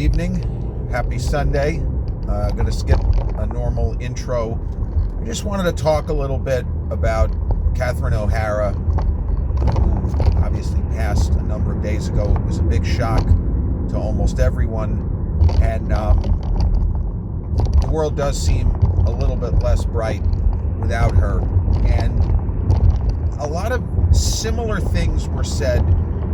evening. Happy Sunday. Going to skip a normal intro. I just wanted to talk a little bit about Catherine O'Hara, who obviously passed a number of days ago. It was a big shock to almost everyone, and the world does seem a little bit less bright without her. And a lot of similar things were said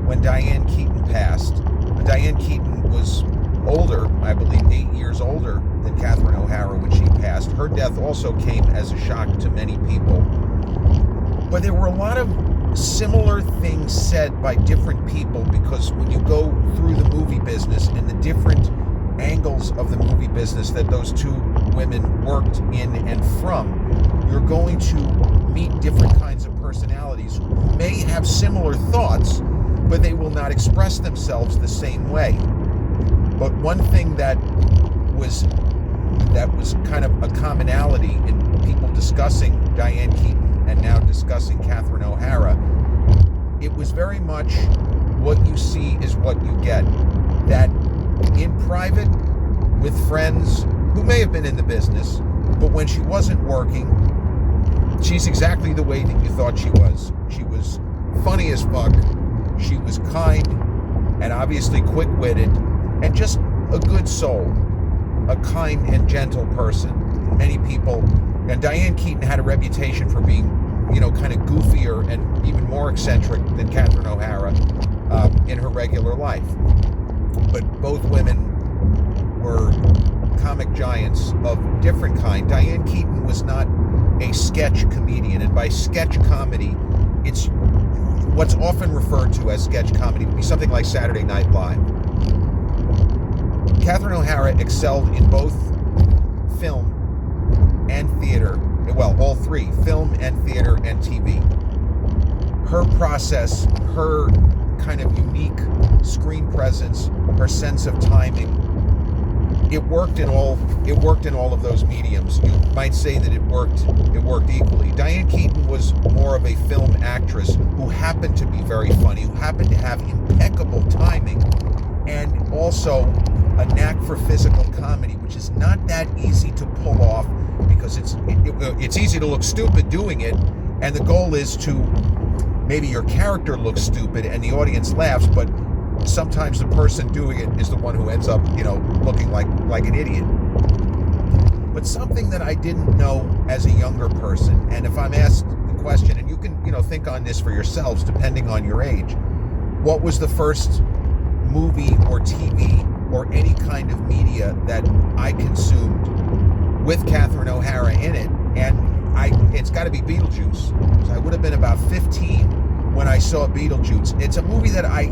when Diane Keaton passed. Diane Keaton was older, I believe 8 years older than Catherine O'Hara when she passed. Her death also came as a shock to many people. But there were a lot of similar things said by different people, because when you go through the movie business and the different angles of the movie business that those two women worked in and from, you're going to meet different kinds of personalities who may have similar thoughts, but they will not express themselves the same way. But one thing that was kind of a commonality in people discussing Diane Keaton and now discussing Catherine O'Hara, it was very much what you see is what you get. That in private, with friends who may have been in the business, but when she wasn't working, she's exactly the way that you thought she was. She was funny as fuck. She was kind and obviously quick-witted and just a good soul, a kind and gentle person. Many people, and Diane Keaton had a reputation for being, kind of goofier and even more eccentric than Catherine O'Hara in her regular life. But both women were comic giants of different kind. Diane Keaton was not a sketch comedian, and by sketch comedy, it's what's often referred to as sketch comedy would be something like Saturday Night Live. Catherine O'Hara excelled in both film and theater, well, all three, film and theater and TV. Her process, her kind of unique screen presence, her sense of timing, it worked in all of those mediums. You might say that it worked equally. Diane Keaton was more of a film actress who happened to be very funny, who happened to have impeccable timing, and also a knack for physical comedy, which is not that easy to pull off, because it's easy to look stupid doing it, and the goal is to maybe your character looks stupid and the audience laughs, but sometimes the person doing it is the one who ends up, looking like an idiot. But something that I didn't know as a younger person, and if I'm asked the question, and you can, think on this for yourselves depending on your age, what was the first movie or TV or any kind of media that I consumed with Catherine O'Hara in it? And it's got to be Beetlejuice. So I would have been about 15 when I saw Beetlejuice. It's a movie that I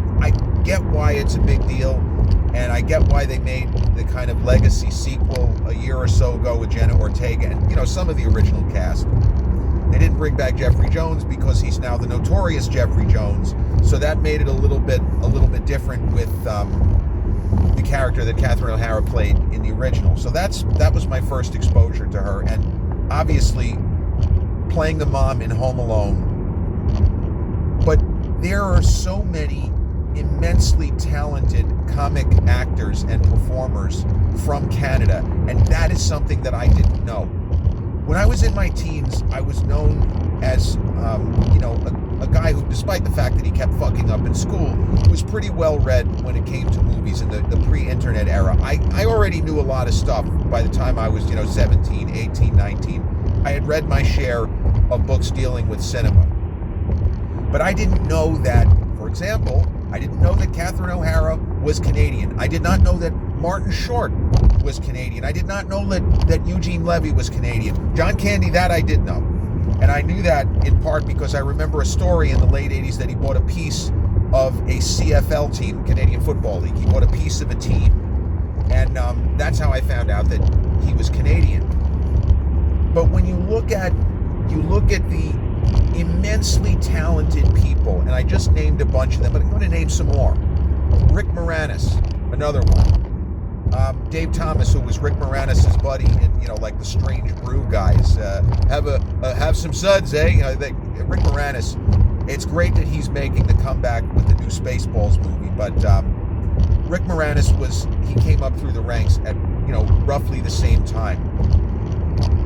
get why it's a big deal, and I get why they made the kind of legacy sequel a year or so ago with Jenna Ortega and some of the original cast. They didn't bring back Jeffrey Jones because he's now the notorious Jeffrey Jones, so that made it a little bit different with the character that Catherine O'Hara played in the original. So that was my first exposure to her, and obviously playing the mom in Home Alone. But there are so many immensely talented comic actors and performers from Canada, and that is something that I didn't know. When I was in my teens, I was known as, a guy who, despite the fact that he kept fucking up in school, was pretty well read when it came to movies in the pre-internet era. I already knew a lot of stuff by the time I was, 17, 18, 19. I had read my share of books dealing with cinema. But I didn't know that, for example, I didn't know that Catherine O'Hara was Canadian. I did not know that Martin Short was Canadian. I did not know that Eugene Levy was Canadian. John Candy, that I did know. And I knew that in part because I remember a story in the late 80s that he bought a piece of a CFL team, Canadian Football League. He bought a piece of a team. And that's how I found out that he was Canadian. But when you look at the immensely talented people, and I just named a bunch of them, but I'm going to name some more. Rick Moranis, another one. Dave Thomas, who was Rick Moranis' buddy in, like the Strange Brew guys. Have some suds, eh? Rick Moranis, it's great that he's making the comeback with the new Spaceballs movie, but Rick Moranis he came up through the ranks at, roughly the same time.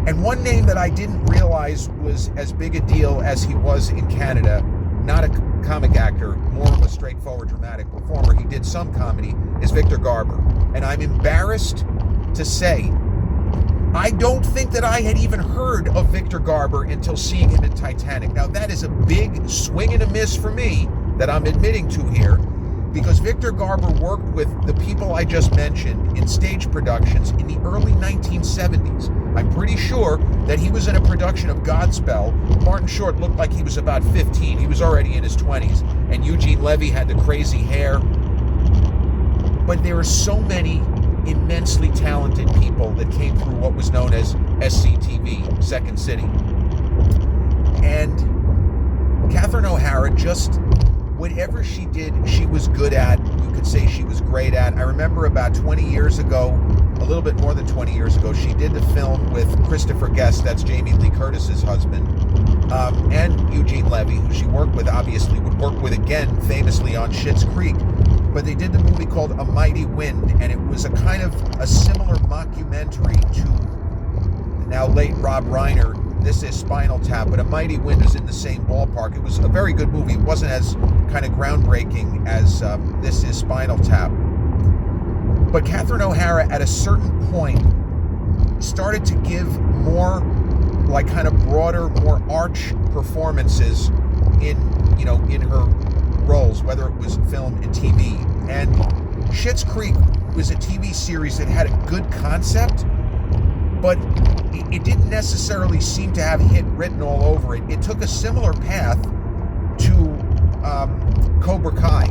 And one name that I didn't realize was as big a deal as he was in Canada, not a comic actor, more of a straightforward dramatic performer, he did some comedy, is Victor Garber. And I'm embarrassed to say, I don't think that I had even heard of Victor Garber until seeing him in Titanic. Now, that is a big swing and a miss for me that I'm admitting to here, because Victor Garber worked with the people I just mentioned in stage productions in the early 1970s. I'm pretty sure that he was in a production of Godspell. Martin Short looked like he was about 15. He was already in his 20s. And Eugene Levy had the crazy hair. But there are so many immensely talented people that came through what was known as SCTV, Second City. And Catherine O'Hara, just whatever she did, she was good at. You could say she was great at. I remember about 20 years ago, a little bit more than 20 years ago, she did the film with Christopher Guest, that's Jamie Lee Curtis's husband, and Eugene Levy, who she worked with, obviously would work with again, famously on Schitt's Creek. But they did the movie called A Mighty Wind, and it was a kind of a similar mockumentary to the now late Rob Reiner, This Is Spinal Tap, but A Mighty Wind is in the same ballpark. It was a very good movie. It wasn't as kind of groundbreaking as This Is Spinal Tap. But Catherine O'Hara, at a certain point, started to give more, like, kind of broader, more arch performances in her roles, whether it was film and TV. And Schitt's Creek was a TV series that had a good concept, but it didn't necessarily seem to have hit written all over it. It took a similar path to Cobra Kai.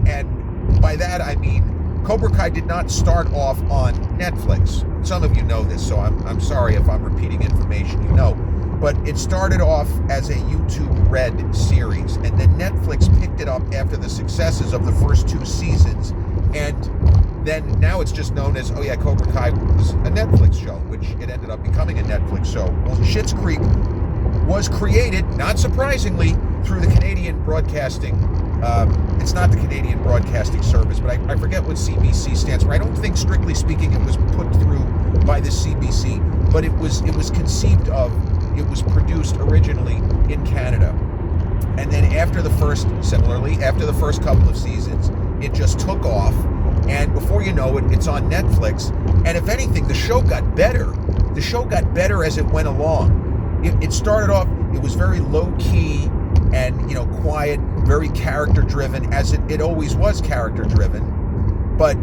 And by that I mean, Cobra Kai did not start off on Netflix. Some of you know this, so I'm sorry if I'm repeating information you know. But it started off as a YouTube Red series, and then Netflix picked it up after the successes of the first 2 seasons, and then now it's just known as, Cobra Kai was a Netflix show, which it ended up becoming a Netflix show. Well, Schitt's Creek was created, not surprisingly, through the Canadian Broadcasting. It's not the Canadian Broadcasting Service, but I forget what CBC stands for. I don't think, strictly speaking, it was put through by the CBC, but it was conceived of. It was produced originally in Canada. And then after the first couple of seasons, it just took off. And before you know it, it's on Netflix. And if anything, the show got better. The show got better as it went along. It started off, it was very low-key and, quiet, very character-driven, as it always was character-driven. But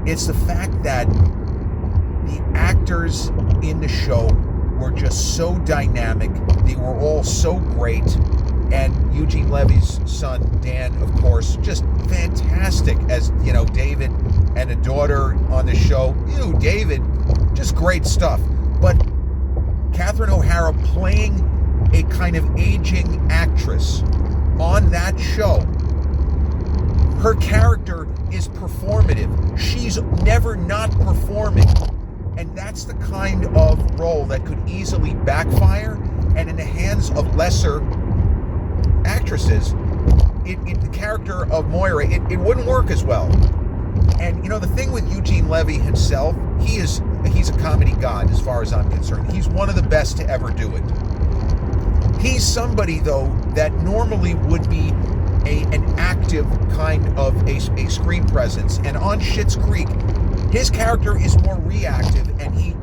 it's the fact that the actors in the show were just so dynamic. They were all so great. And Eugene Levy's son, Dan, of course, just fantastic as, David, and a daughter on the show. David, just great stuff. But Catherine O'Hara playing a kind of aging actress on that show, her character is performative. She's never not performing. And that's the kind of role that could easily backfire, and in the hands of lesser actresses, the character of Moira, it wouldn't work as well. And the thing with Eugene Levy himself, he's a comedy god as far as I'm concerned. He's one of the best to ever do it. He's somebody, though, that normally would be an active kind of a screen presence. And on Schitt's Creek, his character is more reactive, and he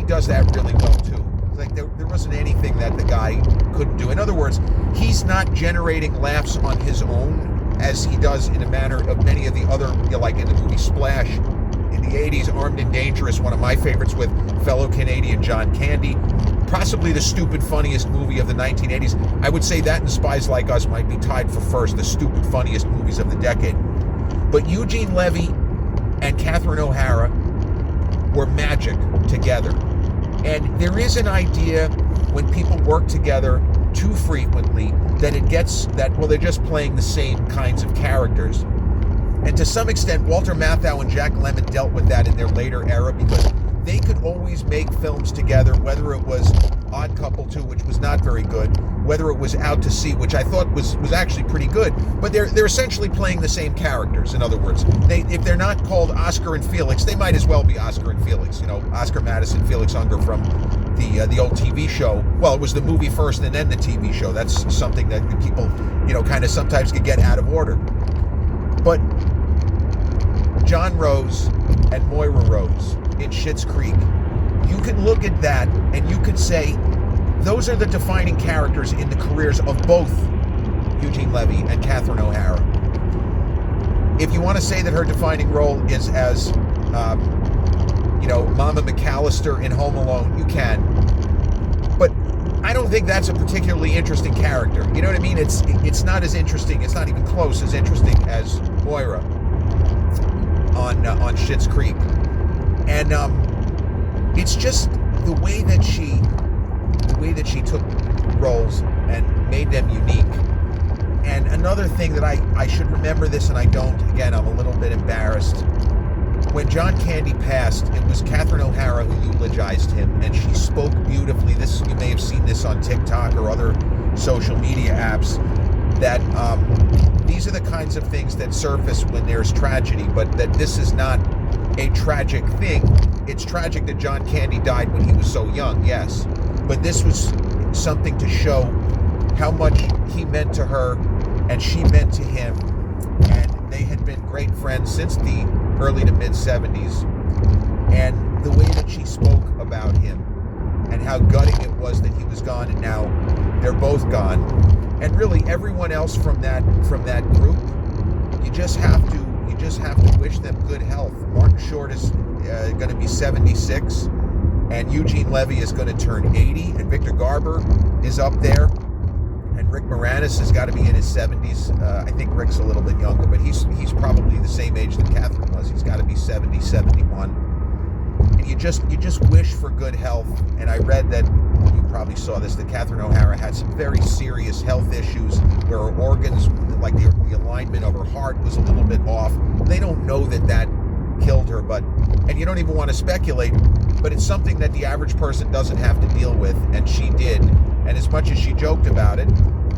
does that really well too. Like there wasn't anything that the guy couldn't do. In other words, he's not generating laughs on his own as he does in a manner of many of the other, like in the movie Splash in the 80s, Armed and Dangerous, one of my favorites with fellow Canadian John Candy. Possibly the stupid funniest movie of the 1980s. I would say that and Spies Like Us might be tied for first, the stupid funniest movies of the decade. But Eugene Levy and Catherine O'Hara were magic together. And there is an idea when people work together too frequently that it gets that, well, they're just playing the same kinds of characters. And to some extent, Walter Matthau and Jack Lemmon dealt with that in their later era, because they could always make films together, whether it was Odd Couple 2, which was not very good, whether it was Out to Sea, which I thought was actually pretty good, but they're essentially playing the same characters. In other words, if they're not called Oscar and Felix, they might as well be Oscar and Felix. Oscar Madison, Felix Unger from the old TV show. Well, it was the movie first and then the TV show. That's something that people, kind of sometimes could get out of order. But John Rose and Moira Rose in Schitt's Creek, you can look at that and you could say those are the defining characters in the careers of both Eugene Levy and Catherine O'Hara. If you want to say that her defining role is as Mama McAllister in Home Alone, you can. But I don't think that's a particularly interesting character. You know what I mean? It's not as interesting. It's not even close as interesting as Moira on Schitt's Creek. And it's just the way that she took roles and made them unique. And another thing that I should remember this, and I don't. Again, I'm a little bit embarrassed. When John Candy passed, it was Catherine O'Hara who eulogized him, and she spoke beautifully. You may have seen this on TikTok or other social media apps, that these are the kinds of things that surface when there's tragedy, but that this is not a tragic thing. It's tragic that John Candy died when he was so young, yes, but this was something to show how much he meant to her and she meant to him, and they had been great friends since the early to mid 70s. And the way that she spoke about him and how gutting it was that he was gone, and now they're both gone, and really everyone else from that group, you just have to wish them good health. Martin Short is going to be 76, and Eugene Levy is going to turn 80, and Victor Garber is up there, and Rick Moranis has got to be in his 70s. I think Rick's a little bit younger, but he's probably the same age that Catherine was. He's got to be 70, 71. And you just wish for good health. And I read that, you probably saw this, that Catherine O'Hara had some very serious health issues where her organs, like the alignment of her heart, was a little bit off. They don't know that killed her, and you don't even want to speculate, but it's something that the average person doesn't have to deal with, and she did. And as much as she joked about it,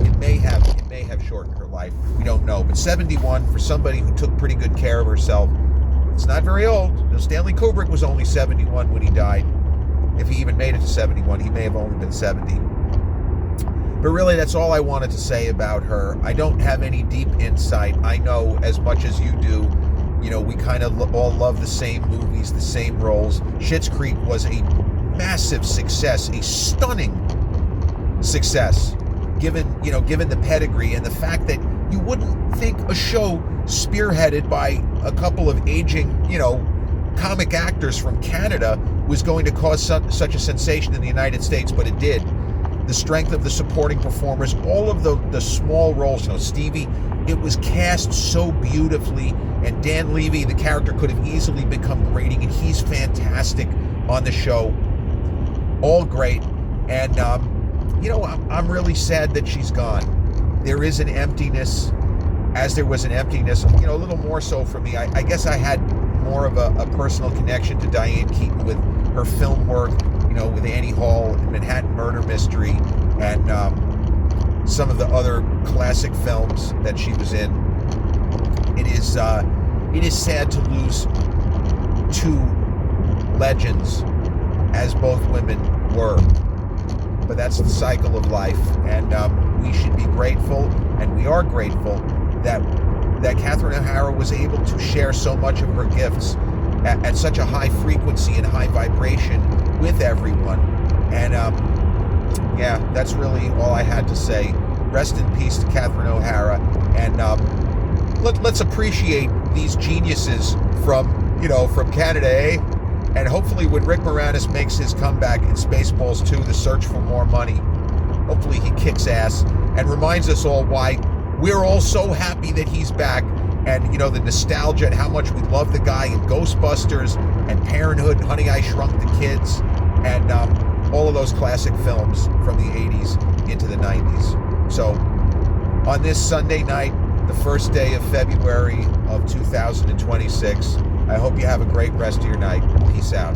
it may have shortened her life. We don't know. But 71, for somebody who took pretty good care of herself, it's not very old. Stanley Kubrick was only 71 when he died. If he even made it to 71, he may have only been 70. But really, that's all I wanted to say about her. I don't have any deep insight. I know as much as you do. We kind of all love the same movies, the same roles. Schitt's Creek was a massive success, a stunning success, given the pedigree and the fact that you wouldn't think a show spearheaded by a couple of aging, comic actors from Canada was going to cause such a sensation in the United States, but it did. The strength of the supporting performers, all of the small roles, Stevie, it was cast so beautifully, and Dan Levy, the character, could have easily become grating, and he's fantastic on the show. All great. And I'm really sad that she's gone. There is an emptiness, as there was an emptiness, a little more so for me. I guess I had more of a personal connection to Diane Keaton with her film work, with Annie Hall, Manhattan Murder Mystery, and some of the other classic films that she was in. It is sad to lose two legends, as both women were. But that's the cycle of life, and we should be grateful, and we are grateful that Catherine O'Hara was able to share so much of her gifts at such a high frequency and high vibration with everyone. And that's really all I had to say. Rest in peace to Catherine O'Hara, and let's appreciate these geniuses from Canada, eh? And hopefully when Rick Moranis makes his comeback in Spaceballs 2, The Search for More Money, hopefully he kicks ass and reminds us all why we're all so happy that he's back. And, the nostalgia and how much we love the guy in Ghostbusters and Parenthood, Honey, I Shrunk the Kids, and all of those classic films from the 80s into the 90s. So on this Sunday night, the first day of February of 2026, I hope you have a great rest of your night. Peace out.